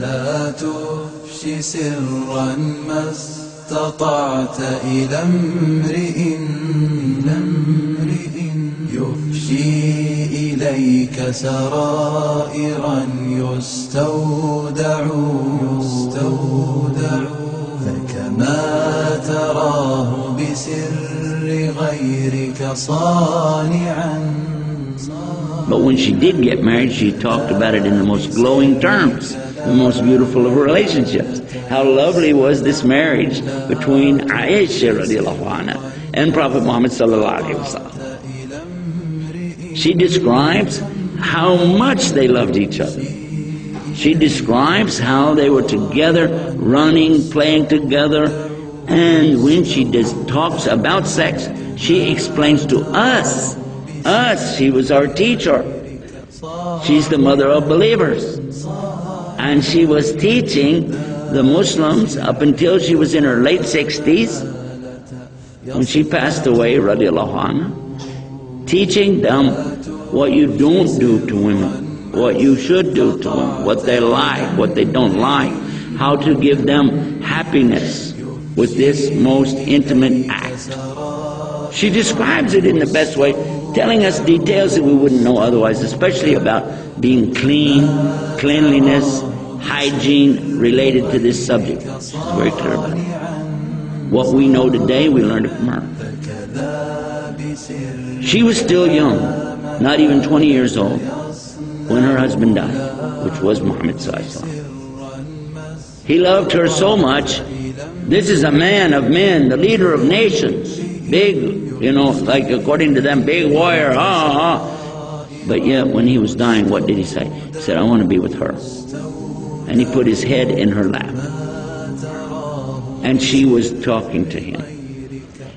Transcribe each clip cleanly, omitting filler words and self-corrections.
لا تفشي سرا ما استطعت إلى امرئ يفشي إليك سرائرا يستودع فكما تراه بسر غيرك صانعا. But when she did get married, she talked about it in the most glowing terms, the most beautiful of relationships. How lovely was this marriage between Aishi.flv and Prophet Muhammad ﷺ. She describes how much they loved each other. She describes how they were together, running, playing together, and when she talks about sex, she explains to us, she was our teacher. She's the mother of believers. And she was teaching the Muslims up until she was in her late 60s. When she passed away, radiallahu anha, teaching them what you don't do to women, what you should do to women, what they like, what they don't like, how to give them happiness with this most intimate act. She describes it in the best way, telling us details that we wouldn't know otherwise, especially about being clean, cleanliness, hygiene related to this subject. She's very clear about it. What we know today, we learned it from her. She was still young, not even 20 years old, when her husband died, which was Muhammad ﷺ. He loved her so much. This is a man of men, the leader of nations, big, like according to them, big warrior, But yet when he was dying, what did he say? He said, I want to be with her. And he put his head in her lap. And she was talking to him.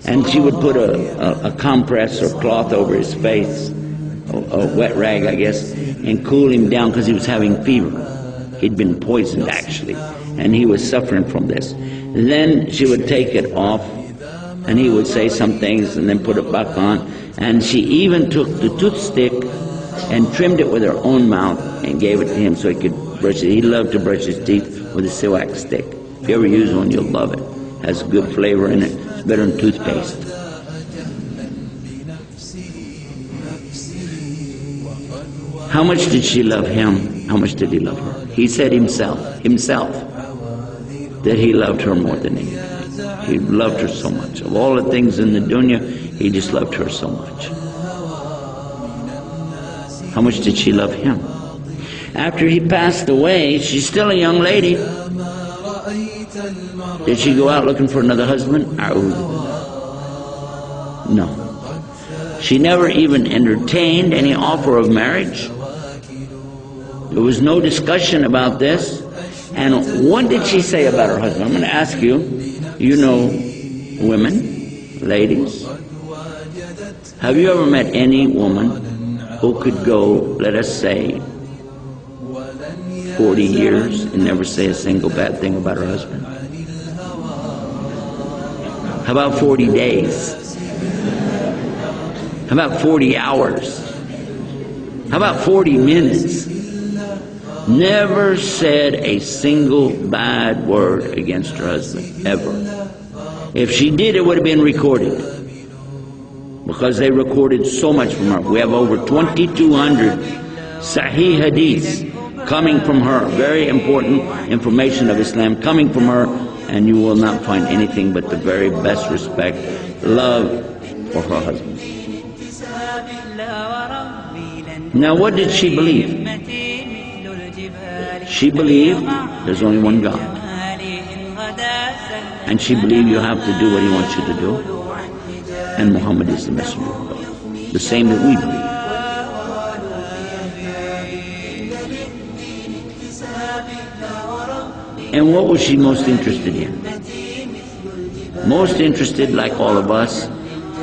And she would put a compress or cloth over his face, a wet rag, I guess, and cool him down because he was having fever. He'd been poisoned, actually, and he was suffering from this. And then she would take it off, and he would say some things and then put it back on. And she even took the toothstick and trimmed it with her own mouth and gave it to him so he could brush it. He loved to brush his teeth with a siwak stick. If you ever use one, you'll love it. It has good flavor in it. It's better than toothpaste. How much did she love him? How much did he love her? He said himself, that he loved her more than anything. He loved her so much. Of all the things in the dunya, he just loved her so much. How much did she love him? After he passed away, she's still a young lady. Did she go out looking for another husband? No. She never even entertained any offer of marriage. There was no discussion about this. And what did she say about her husband? I'm going to ask you, you know women, ladies, have you ever met any woman who could go, let us say, 40 years and never say a single bad thing about her husband? How about 40 days? How about 40 hours? How about 40 minutes? Never said a single bad word against her husband, ever. If she did, it would have been recorded, because they recorded so much from her. We have over 2,200 Sahih Hadiths coming from her, very important information of Islam coming from her, and you will not find anything but the very best respect, love for her husband. Now what did she believe? She believed there's only one God. And she believed you have to do what he wants you to do. And Muhammad is the messenger of God. The same that we believe. And what was she most interested in? Most interested, like all of us,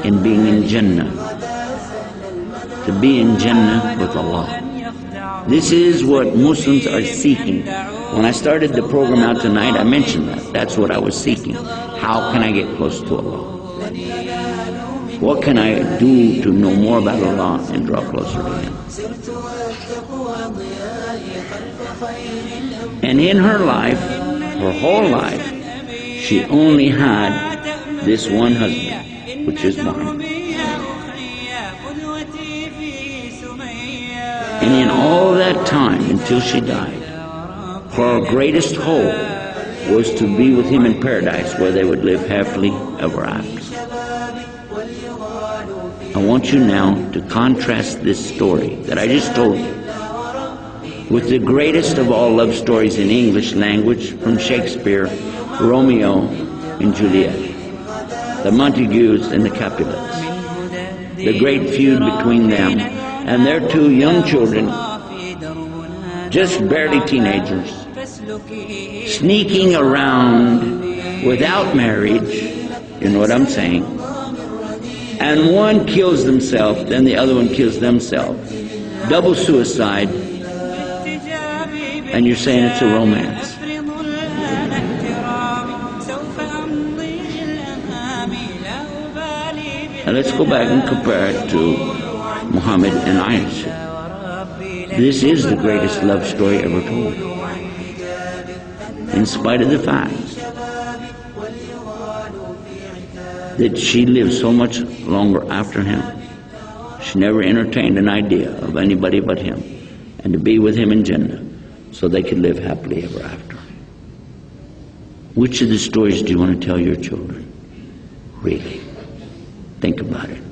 in being in Jannah. To be in Jannah with Allah. This is what Muslims are seeking. When I started the program out tonight, I mentioned that. That's what I was seeking. How can I get close to Allah? What can I do to know more about Allah and draw closer to Him? And in her life, her whole life, she only had this one husband, which is Muhammad. And in all that time, until she died, her greatest hope was to be with him in paradise, where they would live happily ever after. I want you now to contrast this story that I just told you with the greatest of all love stories in English language from Shakespeare, Romeo and Juliet, the Montagues and the Capulets, the great feud between them and their two young children, just barely teenagers, sneaking around without marriage, you know what I'm saying, and one kills themselves, then the other one kills themselves. Double suicide, and you're saying it's a romance. Now let's go back and compare it to Muhammad and Aisha. This is the greatest love story ever told. In spite of the fact that she lived so much longer after him, she never entertained an idea of anybody but him, and to be with him in Jannah so they could live happily ever after. Which of the stories do you want to tell your children? Really? Think about it.